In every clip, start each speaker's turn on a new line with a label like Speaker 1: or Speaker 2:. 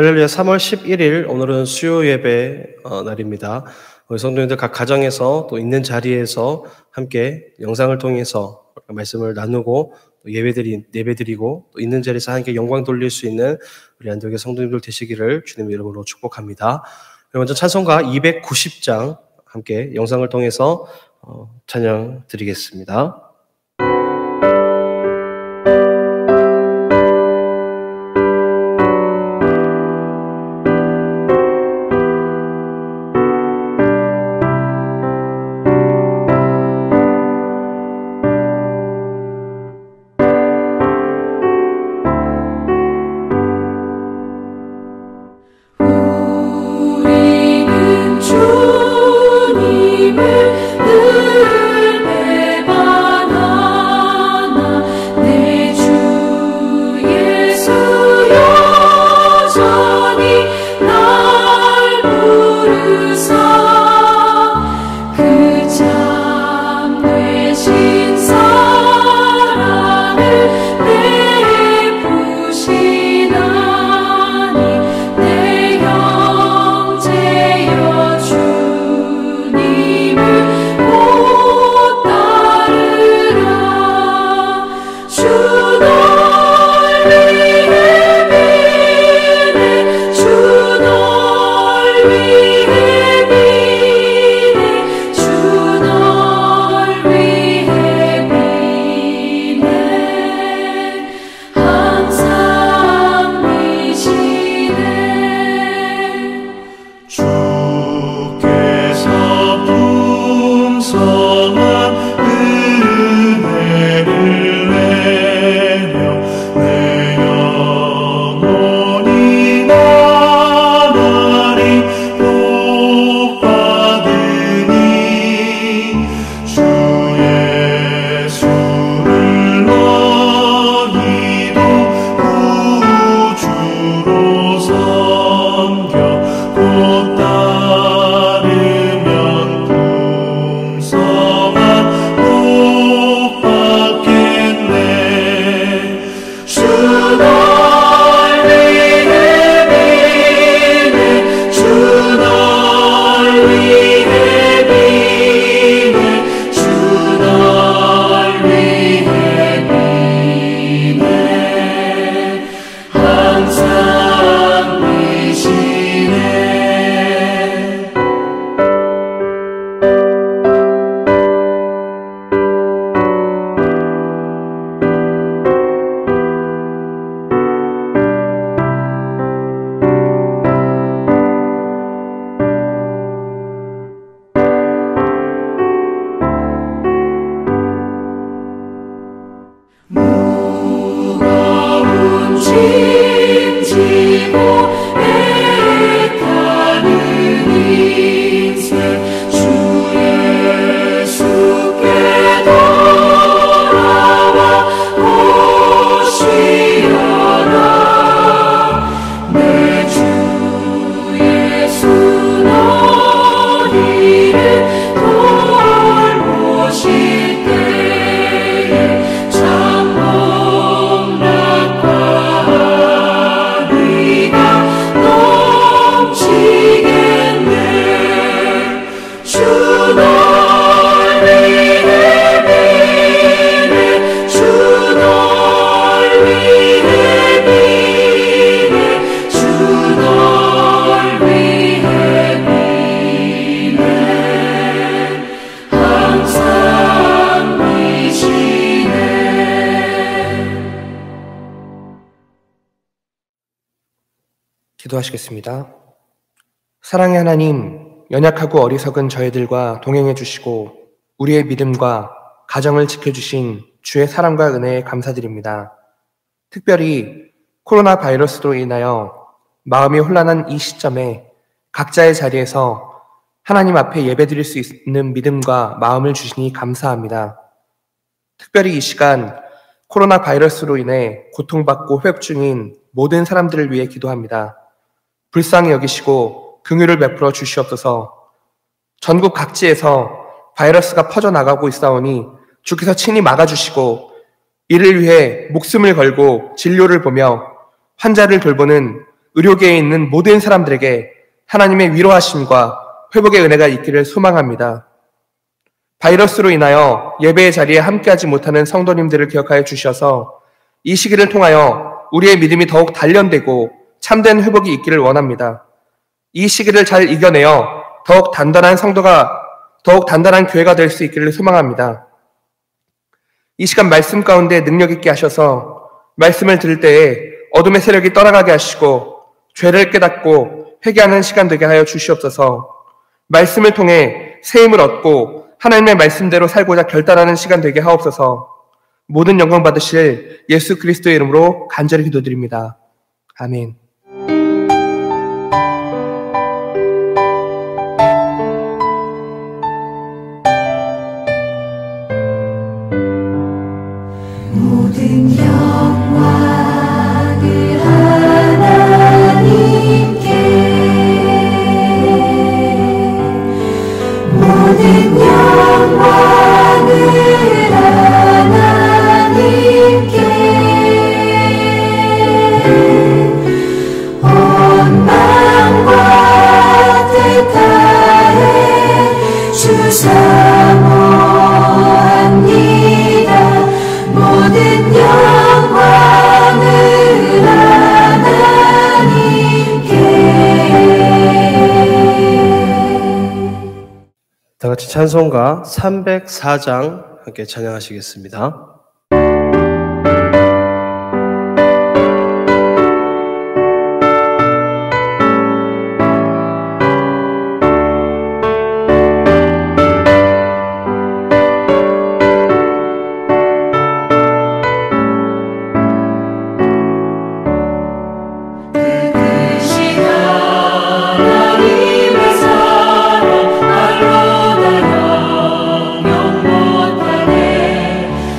Speaker 1: 할렐루야. 3월 11일 오늘은 수요 예배 날입니다. 우리 성도님들 각 가정에서 또 있는 자리에서 함께 영상을 통해서 말씀을 나누고 또 예배드리고 또 있는 자리에서 함께 영광 돌릴 수 있는 우리 안동의 성도님들 되시기를 주님의 이름으로 축복합니다. 먼저 찬송가 290장 함께 영상을 통해서 찬양 드리겠습니다.
Speaker 2: 기도하시겠습니다. 사랑의 하나님, 연약하고 어리석은 저희들과 동행해 주시고 우리의 믿음과 가정을 지켜주신 주의 사랑과 은혜에 감사드립니다. 특별히 코로나 바이러스로 인하여 마음이 혼란한 이 시점에 각자의 자리에서 하나님 앞에 예배드릴 수 있는 믿음과 마음을 주시니 감사합니다. 특별히 이 시간 코로나 바이러스로 인해 고통받고 회복 중인 모든 사람들을 위해 기도합니다. 불쌍히 여기시고 긍휼을 베풀어 주시옵소서. 전국 각지에서 바이러스가 퍼져나가고 있사오니 주께서 친히 막아주시고 이를 위해 목숨을 걸고 진료를 보며 환자를 돌보는 의료계에 있는 모든 사람들에게 하나님의 위로하심과 회복의 은혜가 있기를 소망합니다. 바이러스로 인하여 예배의 자리에 함께하지 못하는 성도님들을 기억하여 주셔서 이 시기를 통하여 우리의 믿음이 더욱 단련되고 참된 회복이 있기를 원합니다. 이 시기를 잘 이겨내어 더욱 단단한 교회가 될 수 있기를 소망합니다. 이 시간 말씀 가운데 능력 있게 하셔서 말씀을 들을 때에 어둠의 세력이 떠나가게 하시고 죄를 깨닫고 회개하는 시간 되게 하여 주시옵소서. 말씀을 통해 새 힘을 얻고 하나님의 말씀대로 살고자 결단하는 시간 되게 하옵소서. 모든 영광 받으실 예수 그리스도의 이름으로 간절히 기도드립니다. 아멘.
Speaker 3: 모든 영광을 하나님께, 모든 영광을 하나님께, 온 마음과 뜻 다해 주 사모합니다. 모든 영광을 하나님께.
Speaker 1: 다 같이 찬송가 304장 함께 찬양하시겠습니다.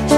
Speaker 3: 저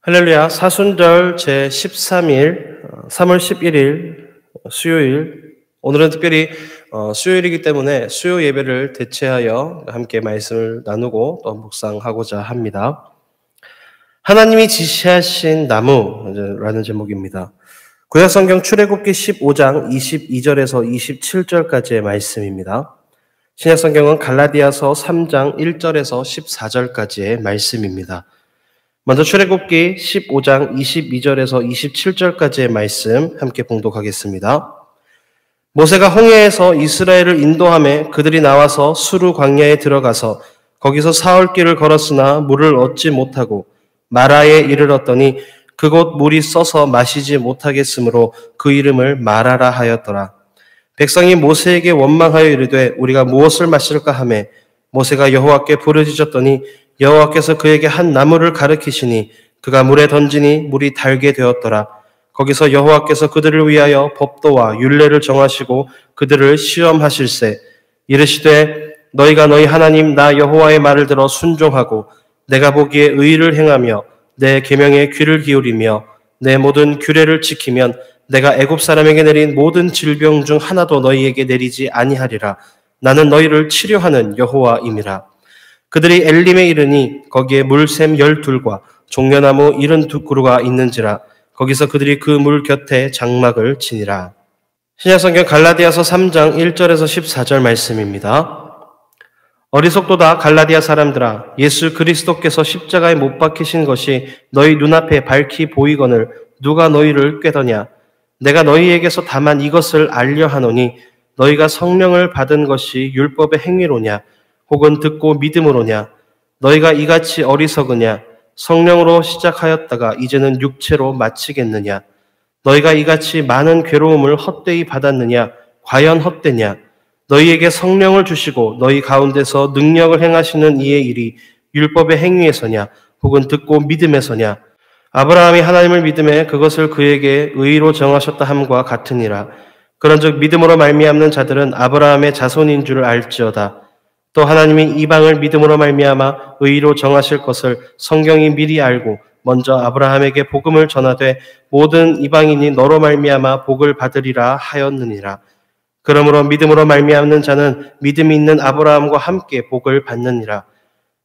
Speaker 1: 할렐루야. 사순절 제13일 3월 11일 수요일, 오늘은 특별히 수요일이기 때문에 수요 예배를 대체하여 함께 말씀을 나누고 또 묵상하고자 합니다. 하나님이 지시하신 나무라는 제목입니다. 구약성경 출애굽기 15장 22절에서 27절까지의 말씀입니다. 신약성경은 갈라디아서 3장 1절에서 14절까지의 말씀입니다. 먼저 출애굽기 15장 22절에서 27절까지의 말씀 함께 봉독하겠습니다. 모세가 홍해에서 이스라엘을 인도하며 그들이 나와서 수르 광야에 들어가서 거기서 사흘 길을 걸었으나 물을 얻지 못하고 마라에 이르렀더니 그곳 물이 써서 마시지 못하겠으므로 그 이름을 마라라 하였더라. 백성이 모세에게 원망하여 이르되 우리가 무엇을 마실까 하며 모세가 여호와께 부르짖었더니 여호와께서 그에게 한 나무를 가르치시니 그가 물에 던지니 물이 달게 되었더라. 거기서 여호와께서 그들을 위하여 법도와 율례를 정하시고 그들을 시험하실세. 이르시되 너희가 너희 하나님 나 여호와의 말을 들어 순종하고 내가 보기에 의를 행하며 내 계명에 귀를 기울이며 내 모든 규례를 지키면 내가 애굽 사람에게 내린 모든 질병 중 하나도 너희에게 내리지 아니하리라. 나는 너희를 치료하는 여호와임이라. 그들이 엘림에 이르니 거기에 물샘 12과 종려나무 72그루가 있는지라. 거기서 그들이 그 물 곁에 장막을 치니라. 신약성경 갈라디아서 3장 1절에서 14절 말씀입니다. 어리석도다 갈라디아 사람들아, 예수 그리스도께서 십자가에 못 박히신 것이 너희 눈앞에 밝히 보이거늘 누가 너희를 꾀더냐. 내가 너희에게서 다만 이것을 알려 하노니 너희가 성령을 받은 것이 율법의 행위로냐 혹은 듣고 믿음으로냐. 너희가 이같이 어리석으냐. 성령으로 시작하였다가 이제는 육체로 마치겠느냐. 너희가 이같이 많은 괴로움을 헛되이 받았느냐. 과연 헛되냐. 너희에게 성령을 주시고 너희 가운데서 능력을 행하시는 이의 일이 율법의 행위에서냐 혹은 듣고 믿음에서냐. 아브라함이 하나님을 믿음에 그것을 그에게 의로 정하셨다 함과 같으니라. 그런즉 믿음으로 말미암는 자들은 아브라함의 자손인 줄 알지어다. 또 하나님이 이방을 믿음으로 말미암아 의로 정하실 것을 성경이 미리 알고 먼저 아브라함에게 복음을 전하되 모든 이방인이 너로 말미암아 복을 받으리라 하였느니라. 그러므로 믿음으로 말미암는 자는 믿음이 있는 아브라함과 함께 복을 받느니라.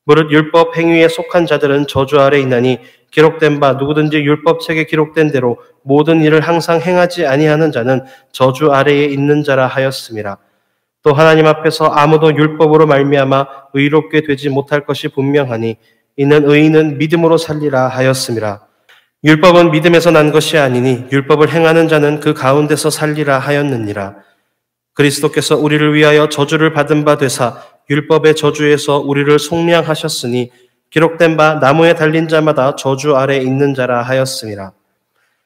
Speaker 1: 무릇 율법 행위에 속한 자들은 저주 아래 있나니 기록된 바 누구든지 율법책에 기록된 대로 모든 일을 항상 행하지 아니하는 자는 저주 아래에 있는 자라 하였음이라. 또 하나님 앞에서 아무도 율법으로 말미암아 의롭게 되지 못할 것이 분명하니 이는 의인은 믿음으로 살리라 하였음이라. 율법은 믿음에서 난 것이 아니니 율법을 행하는 자는 그 가운데서 살리라 하였느니라. 그리스도께서 우리를 위하여 저주를 받은 바 되사 율법의 저주에서 우리를 속량하셨으니 기록된 바 나무에 달린 자마다 저주 아래 있는 자라 하였음이라.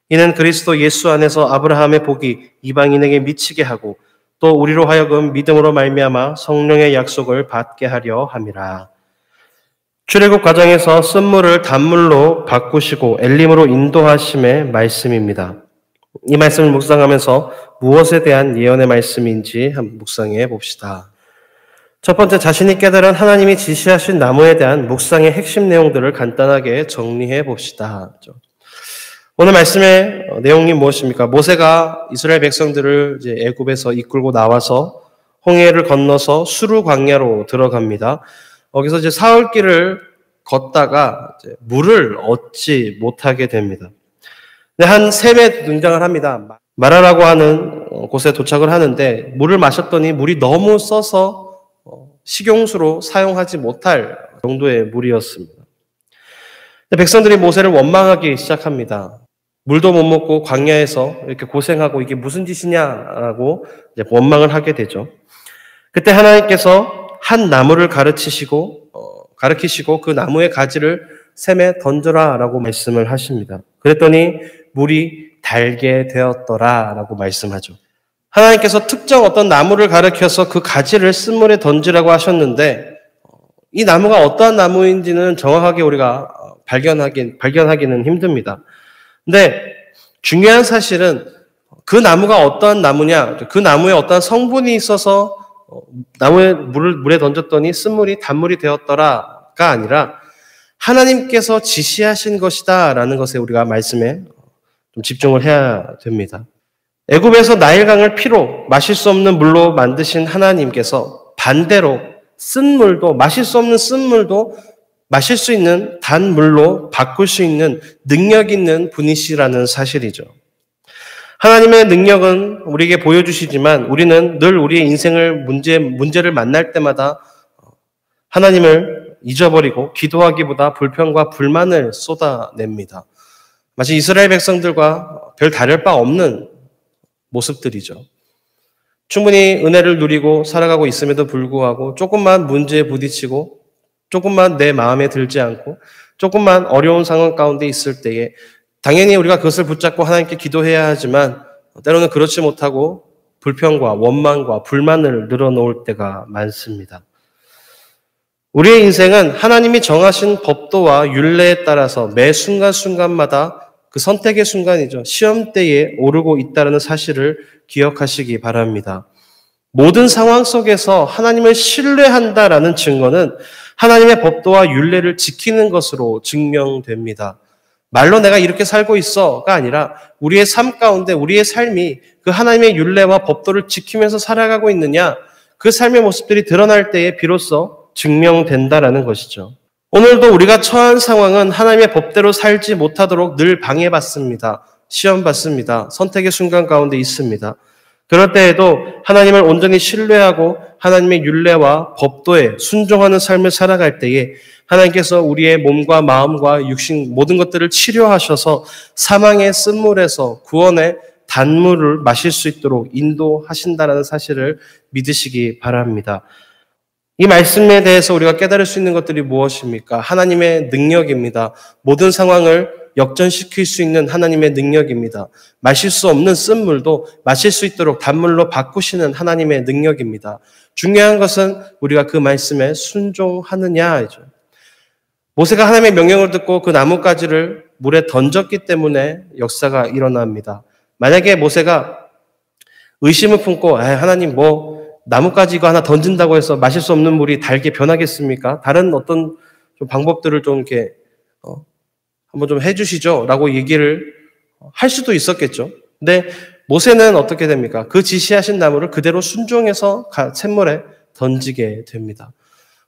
Speaker 1: 이는 그리스도 예수 안에서 아브라함의 복이 이방인에게 미치게 하고 또 우리로 하여금 믿음으로 말미암아 성령의 약속을 받게 하려 함이라. 출애굽 과정에서 쓴물을 단물로 바꾸시고 엘림으로 인도하심의 말씀입니다. 이 말씀을 묵상하면서 무엇에 대한 예언의 말씀인지 한번 묵상해 봅시다. 첫 번째, 자신이 깨달은 하나님이 지시하신 나무에 대한 묵상의 핵심 내용들을 간단하게 정리해 봅시다. 오늘 말씀의 내용이 무엇입니까? 모세가 이스라엘 백성들을 이제 애굽에서 이끌고 나와서 홍해를 건너서 수르 광야로 들어갑니다. 거기서 이제 사흘 길을 걷다가 이제 물을 얻지 못하게 됩니다. 한 샘에 등장을 합니다. 마라라고 하는 곳에 도착을 하는데 물을 마셨더니 물이 너무 써서 식용수로 사용하지 못할 정도의 물이었습니다. 백성들이 모세를 원망하기 시작합니다. 물도 못 먹고 광야에서 이렇게 고생하고 이게 무슨 짓이냐라고 이제 원망을 하게 되죠. 그때 하나님께서 한 나무를 가르치시고 그 나무의 가지를 샘에 던져라라고 말씀을 하십니다. 그랬더니 물이 달게 되었더라라고 말씀하죠. 하나님께서 특정 어떤 나무를 가르쳐서 그 가지를 쓴물에 던지라고 하셨는데 이 나무가 어떠한 나무인지는 정확하게 우리가 발견하기는 힘듭니다. 근데 중요한 사실은 그 나무가 어떠한 나무냐, 그 나무에 어떠한 성분이 있어서 나무에 물에 던졌더니 쓴물이 단물이 되었더라가 아니라 하나님께서 지시하신 것이다라는 것에 우리가 말씀에 좀 집중을 해야 됩니다. 애굽에서 나일강을 피로 마실 수 없는 물로 만드신 하나님께서 반대로 쓴 물도, 마실 수 없는 쓴 물도 마실 수 있는 단 물로 바꿀 수 있는 능력 있는 분이시라는 사실이죠. 하나님의 능력은 우리에게 보여주시지만 우리는 늘 우리의 인생을 문제를 만날 때마다 하나님을 잊어버리고 기도하기보다 불평과 불만을 쏟아냅니다. 마치 이스라엘 백성들과 별 다를 바 없는 모습들이죠. 충분히 은혜를 누리고 살아가고 있음에도 불구하고 조금만 문제에 부딪히고 조금만 내 마음에 들지 않고 조금만 어려운 상황 가운데 있을 때에 당연히 우리가 그것을 붙잡고 하나님께 기도해야 하지만 때로는 그렇지 못하고 불평과 원망과 불만을 늘어놓을 때가 많습니다. 우리의 인생은 하나님이 정하신 법도와 율례에 따라서 매 순간순간마다 그 선택의 순간이죠. 시험대에 오르고 있다는 사실을 기억하시기 바랍니다. 모든 상황 속에서 하나님을 신뢰한다라는 증거는 하나님의 법도와 율례를 지키는 것으로 증명됩니다. 말로 내가 이렇게 살고 있어가 아니라 우리의 삶 가운데 우리의 삶이 그 하나님의 율례와 법도를 지키면서 살아가고 있느냐, 그 삶의 모습들이 드러날 때에 비로소 증명된다라는 것이죠. 오늘도 우리가 처한 상황은 하나님의 법대로 살지 못하도록 늘 방해받습니다. 시험받습니다. 선택의 순간 가운데 있습니다. 그럴 때에도 하나님을 온전히 신뢰하고 하나님의 율례와 법도에 순종하는 삶을 살아갈 때에 하나님께서 우리의 몸과 마음과 육신 모든 것들을 치료하셔서 사망의 쓴물에서 구원의 단물을 마실 수 있도록 인도하신다는 사실을 믿으시기 바랍니다. 이 말씀에 대해서 우리가 깨달을 수 있는 것들이 무엇입니까? 하나님의 능력입니다. 모든 상황을 역전시킬 수 있는 하나님의 능력입니다. 마실 수 없는 쓴물도 마실 수 있도록 단물로 바꾸시는 하나님의 능력입니다. 중요한 것은 우리가 그 말씀에 순종하느냐이죠. 모세가 하나님의 명령을 듣고 그 나뭇가지를 물에 던졌기 때문에 역사가 일어납니다. 만약에 모세가 의심을 품고 하나님 나뭇가지 이거 하나 던진다고 해서 마실 수 없는 물이 달게 변하겠습니까? 다른 어떤 좀 방법들을 좀 이렇게 한번 좀 해주시죠 라고 얘기를 할 수도 있었겠죠. 근데 모세는 어떻게 됩니까? 그 지시하신 나무를 그대로 순종해서 샘물에 던지게 됩니다.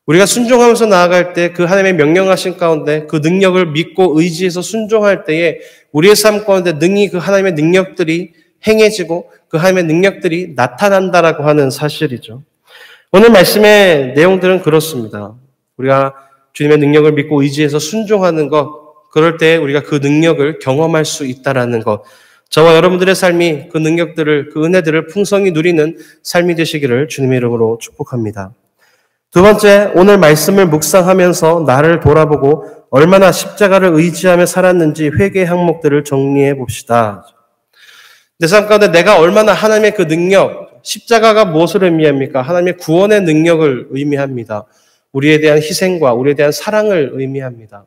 Speaker 1: 우리가 순종하면서 나아갈 때 그 하나님의 명령하신 가운데 그 능력을 믿고 의지해서 순종할 때에 우리의 삶 가운데 능히 그 하나님의 능력들이 행해지고 그 하나님의 능력들이 나타난다라고 하는 사실이죠. 오늘 말씀의 내용들은 그렇습니다. 우리가 주님의 능력을 믿고 의지해서 순종하는 것, 그럴 때 우리가 그 능력을 경험할 수 있다라는 것, 저와 여러분들의 삶이 그 능력들을, 그 은혜들을 풍성히 누리는 삶이 되시기를 주님의 이름으로 축복합니다. 두 번째, 오늘 말씀을 묵상하면서 나를 돌아보고 얼마나 십자가를 의지하며 살았는지 회개 항목들을 정리해 봅시다. 내 삶 가운데 내가 얼마나 하나님의 그 능력, 십자가가 무엇을 의미합니까? 하나님의 구원의 능력을 의미합니다. 우리에 대한 희생과 우리에 대한 사랑을 의미합니다.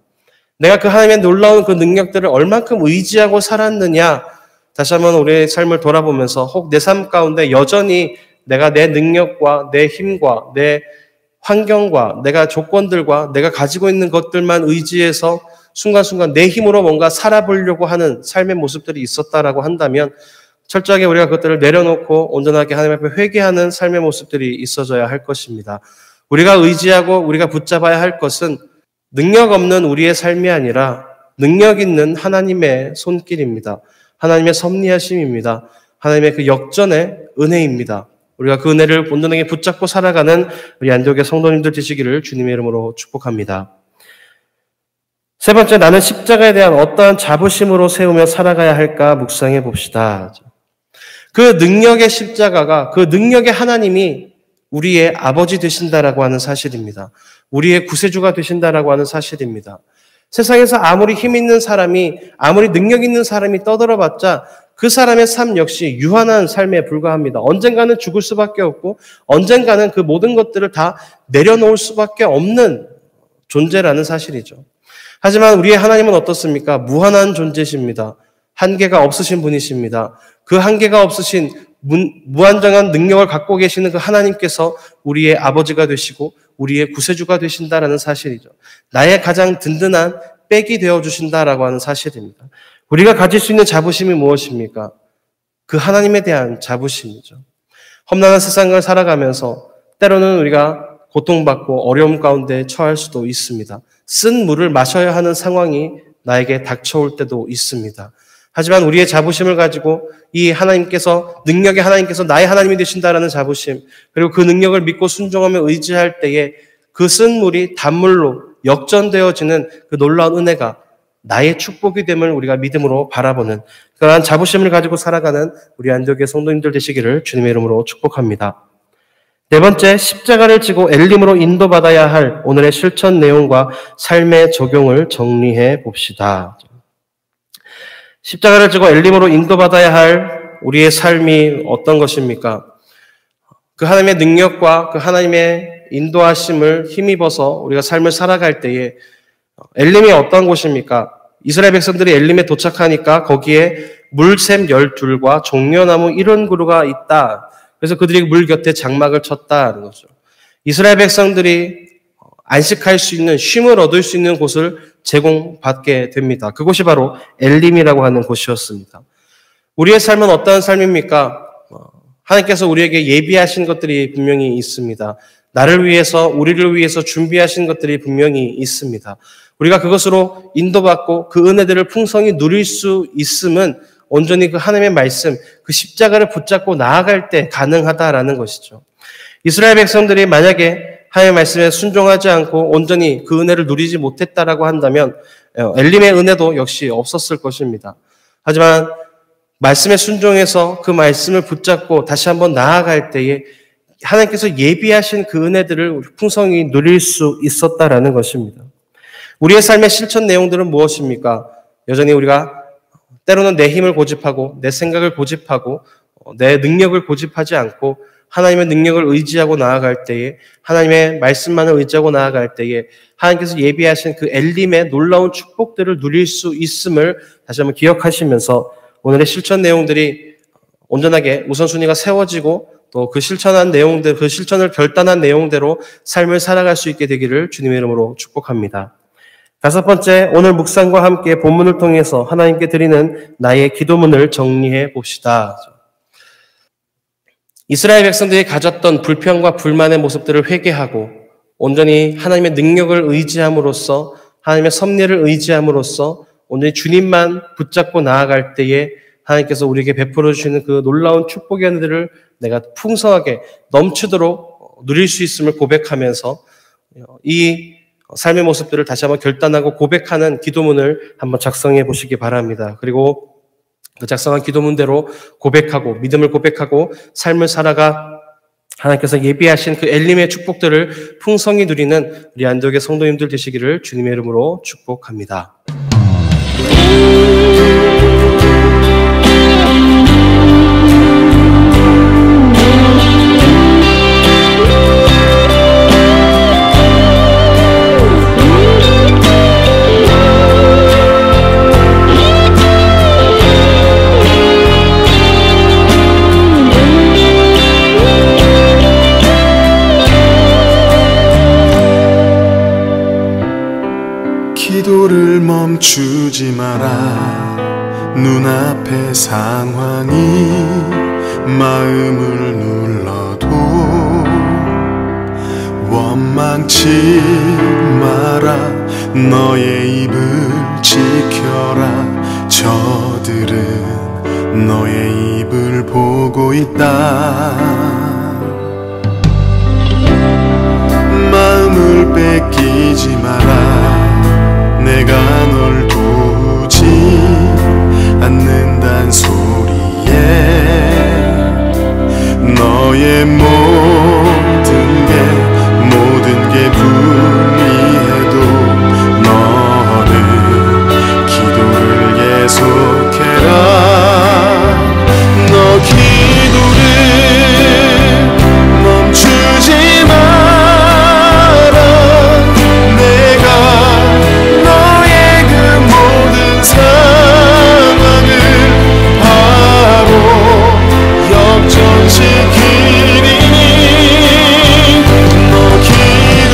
Speaker 1: 내가 그 하나님의 놀라운 그 능력들을 얼만큼 의지하고 살았느냐, 다시 한번 우리의 삶을 돌아보면서 혹 내 삶 가운데 여전히 내가 내 능력과 내 힘과 내 환경과 내가 조건들과 내가 가지고 있는 것들만 의지해서 순간순간 내 힘으로 뭔가 살아보려고 하는 삶의 모습들이 있었다라고 한다면 철저하게 우리가 그것들을 내려놓고 온전하게 하나님 앞에 회개하는 삶의 모습들이 있어져야 할 것입니다. 우리가 의지하고 우리가 붙잡아야 할 것은 능력 없는 우리의 삶이 아니라 능력 있는 하나님의 손길입니다. 하나님의 섭리하심입니다. 하나님의 그 역전의 은혜입니다. 우리가 그 은혜를 온전하게 붙잡고 살아가는 우리 안디옥의 성도님들 되시기를 주님의 이름으로 축복합니다. 세 번째, 나는 십자가에 대한 어떠한 자부심으로 세우며 살아가야 할까 묵상해 봅시다. 그 능력의 십자가가, 그 능력의 하나님이 우리의 아버지 되신다라고 하는 사실입니다. 우리의 구세주가 되신다라고 하는 사실입니다. 세상에서 아무리 힘 있는 사람이, 아무리 능력 있는 사람이 떠들어봤자 그 사람의 삶 역시 유한한 삶에 불과합니다. 언젠가는 죽을 수밖에 없고 언젠가는 그 모든 것들을 다 내려놓을 수밖에 없는 존재라는 사실이죠. 하지만 우리의 하나님은 어떻습니까? 무한한 존재십니다. 한계가 없으신 분이십니다. 그 한계가 없으신 무한정한 능력을 갖고 계시는 그 하나님께서 우리의 아버지가 되시고 우리의 구세주가 되신다라는 사실이죠. 나의 가장 든든한 백이 되어주신다라고 하는 사실입니다. 우리가 가질 수 있는 자부심이 무엇입니까? 그 하나님에 대한 자부심이죠. 험난한 세상을 살아가면서 때로는 우리가 고통받고 어려움 가운데 처할 수도 있습니다. 쓴 물을 마셔야 하는 상황이 나에게 닥쳐올 때도 있습니다. 하지만 우리의 자부심을 가지고 이 하나님께서, 능력의 하나님께서 나의 하나님이 되신다라는 자부심, 그리고 그 능력을 믿고 순종하며 의지할 때에 그 쓴 물이 단물로 역전되어지는 그 놀라운 은혜가 나의 축복이 됨을 우리가 믿음으로 바라보는 그러한 자부심을 가지고 살아가는 우리 안디옥의 성도님들 되시기를 주님의 이름으로 축복합니다. 네 번째, 십자가를 지고 엘림으로 인도받아야 할 오늘의 실천 내용과 삶의 적용을 정리해 봅시다. 십자가를 지고 엘림으로 인도받아야 할 우리의 삶이 어떤 것입니까? 그 하나님의 능력과 그 하나님의 인도하심을 힘입어서 우리가 삶을 살아갈 때에 엘림이 어떤 곳입니까? 이스라엘 백성들이 엘림에 도착하니까 거기에 물샘 12과 종려나무 70그루가 있다. 그래서 그들이 물 곁에 장막을 쳤다는 거죠. 이스라엘 백성들이 안식할 수 있는, 쉼을 얻을 수 있는 곳을 제공받게 됩니다. 그곳이 바로 엘림이라고 하는 곳이었습니다. 우리의 삶은 어떤 삶입니까? 하나님께서 우리에게 예비하신 것들이 분명히 있습니다. 나를 위해서, 우리를 위해서 준비하신 것들이 분명히 있습니다. 우리가 그것으로 인도받고 그 은혜들을 풍성히 누릴 수 있음은 온전히 그 하나님의 말씀, 그 십자가를 붙잡고 나아갈 때 가능하다라는 것이죠. 이스라엘 백성들이 만약에 하나님의 말씀에 순종하지 않고 온전히 그 은혜를 누리지 못했다라고 한다면 엘림의 은혜도 역시 없었을 것입니다. 하지만 말씀에 순종해서 그 말씀을 붙잡고 다시 한번 나아갈 때에 하나님께서 예비하신 그 은혜들을 풍성히 누릴 수 있었다라는 것입니다. 우리의 삶의 실천 내용들은 무엇입니까? 여전히 우리가 때로는 내 힘을 고집하고 내 생각을 고집하고 내 능력을 고집하지 않고 하나님의 능력을 의지하고 나아갈 때에, 하나님의 말씀만을 의지하고 나아갈 때에 하나님께서 예비하신 그 엘림의 놀라운 축복들을 누릴 수 있음을 다시 한번 기억하시면서 오늘의 실천 내용들이 온전하게 우선순위가 세워지고 또 그 실천한 내용들, 그 실천을 결단한 내용대로 삶을 살아갈 수 있게 되기를 주님의 이름으로 축복합니다. 다섯 번째, 오늘 묵상과 함께 본문을 통해서 하나님께 드리는 나의 기도문을 정리해 봅시다. 이스라엘 백성들이 가졌던 불평과 불만의 모습들을 회개하고 온전히 하나님의 능력을 의지함으로써, 하나님의 섭리를 의지함으로써 온전히 주님만 붙잡고 나아갈 때에 하나님께서 우리에게 베풀어 주시는 그 놀라운 축복의 은혜들을 내가 풍성하게 넘치도록 누릴 수 있음을 고백하면서 이 삶의 모습들을 다시 한번 결단하고 고백하는 기도문을 한번 작성해 보시기 바랍니다. 그리고 그 작성한 기도문대로 고백하고 믿음을 고백하고 삶을 살아가 하나님께서 예비하신 그 엘림의 축복들을 풍성히 누리는 우리 안디옥의 성도님들 되시기를 주님의 이름으로 축복합니다.
Speaker 4: 기도를 멈추지 마라. 눈앞의 상황이 마음을 눌러도 원망치 마라. 너의 입을 지켜라. 저들은 너의 입을 보고 있다. 마음을 뺏기지 마라. 내가 널 도우지 않는단 소리에 너의 모든 게 불리해도 너는 기도를 계속해라. 너 기도를 멈추지 마라. 내가 상황을 바로 역전시키리니 너 기도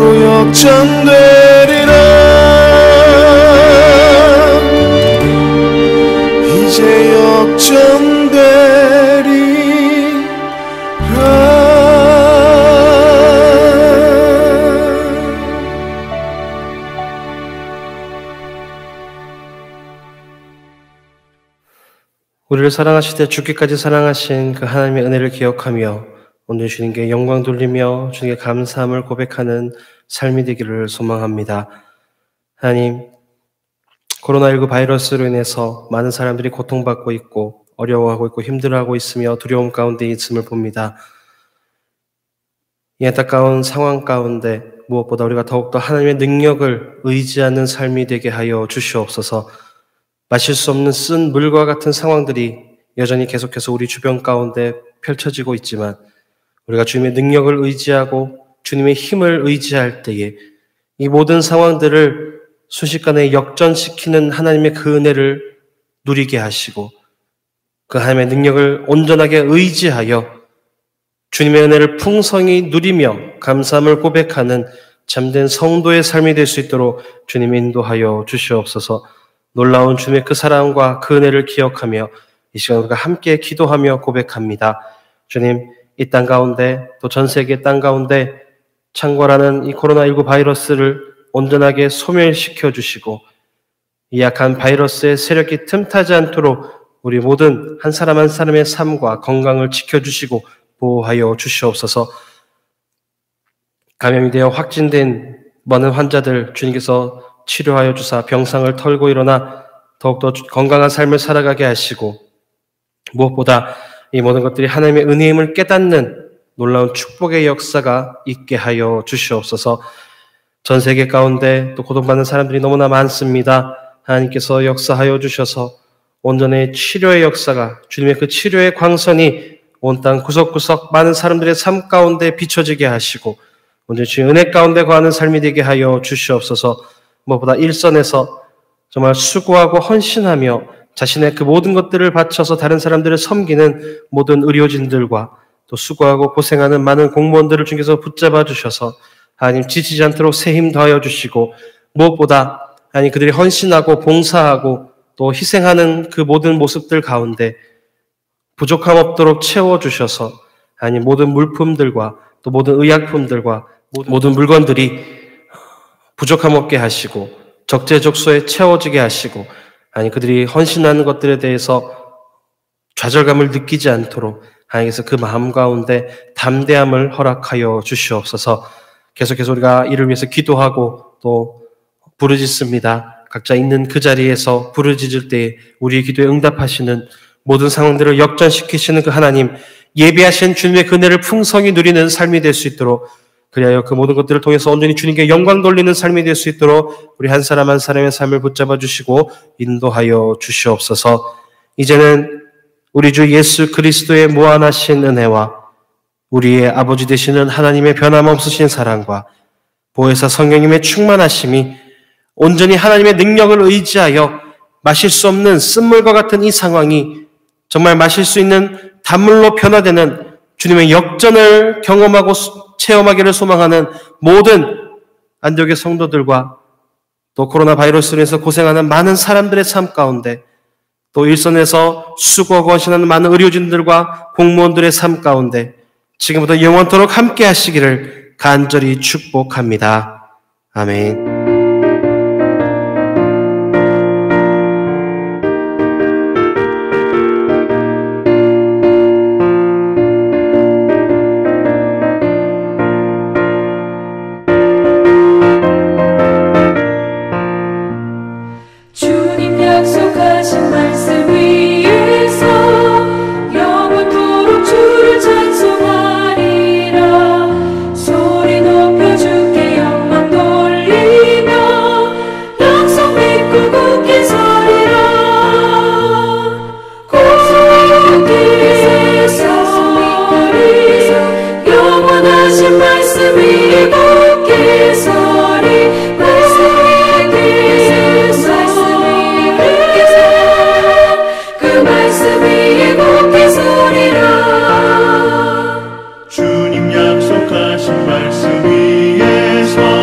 Speaker 4: 바로 역전되리라. 이제 역전되리라.
Speaker 1: 우리를 사랑하시되 죽기까지 사랑하신 그 하나님의 은혜를 기억하며 오늘 주님께 영광 돌리며 주님께 감사함을 고백하는 삶이 되기를 소망합니다. 하나님, 코로나19 바이러스로 인해서 많은 사람들이 고통받고 있고 어려워하고 있고 힘들어하고 있으며 두려움 가운데 있음을 봅니다. 이 안타까운 상황 가운데 무엇보다 우리가 더욱더 하나님의 능력을 의지하는 삶이 되게 하여 주시옵소서. 마실 수 없는 쓴 물과 같은 상황들이 여전히 계속해서 우리 주변 가운데 펼쳐지고 있지만 우리가 주님의 능력을 의지하고 주님의 힘을 의지할 때에 이 모든 상황들을 순식간에 역전시키는 하나님의 그 은혜를 누리게 하시고 그 하나님의 능력을 온전하게 의지하여 주님의 은혜를 풍성히 누리며 감사함을 고백하는 참된 성도의 삶이 될 수 있도록 주님 인도하여 주시옵소서. 놀라운 주님의 그 사랑과 그 은혜를 기억하며 이 시간 우리가 함께 기도하며 고백합니다. 주님, 이 땅 가운데 또 전 세계 땅 가운데 창궐하는 이 코로나19 바이러스를 온전하게 소멸시켜 주시고 이 약한 바이러스의 세력이 틈타지 않도록 우리 모든 한 사람 한 사람의 삶과 건강을 지켜주시고 보호하여 주시옵소서. 감염이 되어 확진된 많은 환자들 주님께서 치료하여 주사 병상을 털고 일어나 더욱더 건강한 삶을 살아가게 하시고 무엇보다 이 모든 것들이 하나님의 은혜임을 깨닫는 놀라운 축복의 역사가 있게 하여 주시옵소서. 전 세계 가운데 또 고통받는 사람들이 너무나 많습니다. 하나님께서 역사하여 주셔서 온전히 치료의 역사가 주님의 그 치료의 광선이 온 땅 구석구석 많은 사람들의 삶 가운데 비춰지게 하시고 온전히 주의 은혜 가운데 거하는 삶이 되게 하여 주시옵소서. 무엇보다 일선에서 정말 수고하고 헌신하며 자신의 그 모든 것들을 바쳐서 다른 사람들을 섬기는 모든 의료진들과 또 수고하고 고생하는 많은 공무원들을 주님께서 붙잡아 주셔서 하나님 지치지 않도록 새 힘 더하여 주시고 무엇보다 하나님 그들이 헌신하고 봉사하고 또 희생하는 그 모든 모습들 가운데 부족함 없도록 채워주셔서 하나님 모든 물품들과 또 모든 의약품들과 모든 물건들이 부족함 없게 하시고 적재적소에 채워지게 하시고 아니 그들이 헌신하는 것들에 대해서 좌절감을 느끼지 않도록 하나님께서 그 마음 가운데 담대함을 허락하여 주시옵소서. 계속해서 우리가 이를 위해서 기도하고 또 부르짖습니다. 각자 있는 그 자리에서 부르짖을 때 우리의 기도에 응답하시는 모든 상황들을 역전시키시는 그 하나님, 예비하신 주님의 그 은혜를 풍성히 누리는 삶이 될 수 있도록 그리하여 그 모든 것들을 통해서 온전히 주님께 영광 돌리는 삶이 될 수 있도록 우리 한 사람 한 사람의 삶을 붙잡아 주시고 인도하여 주시옵소서. 이제는 우리 주 예수 그리스도의 무한하신 은혜와 우리의 아버지 되시는 하나님의 변함없으신 사랑과 보혜사 성령님의 충만하심이 온전히 하나님의 능력을 의지하여 마실 수 없는 쓴물과 같은 이 상황이 정말 마실 수 있는 단물로 변화되는 주님의 역전을 경험하고 체험하기를 소망하는 모든 안디옥의 성도들과 또 코로나 바이러스로 인해서 고생하는 많은 사람들의 삶 가운데 또 일선에서 수고하고 헌신하는 많은 의료진들과 공무원들의 삶 가운데 지금부터 영원토록 함께 하시기를 간절히 축복합니다. 아멘.
Speaker 4: 주님 약속하신 말씀 위에서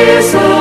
Speaker 3: 위에서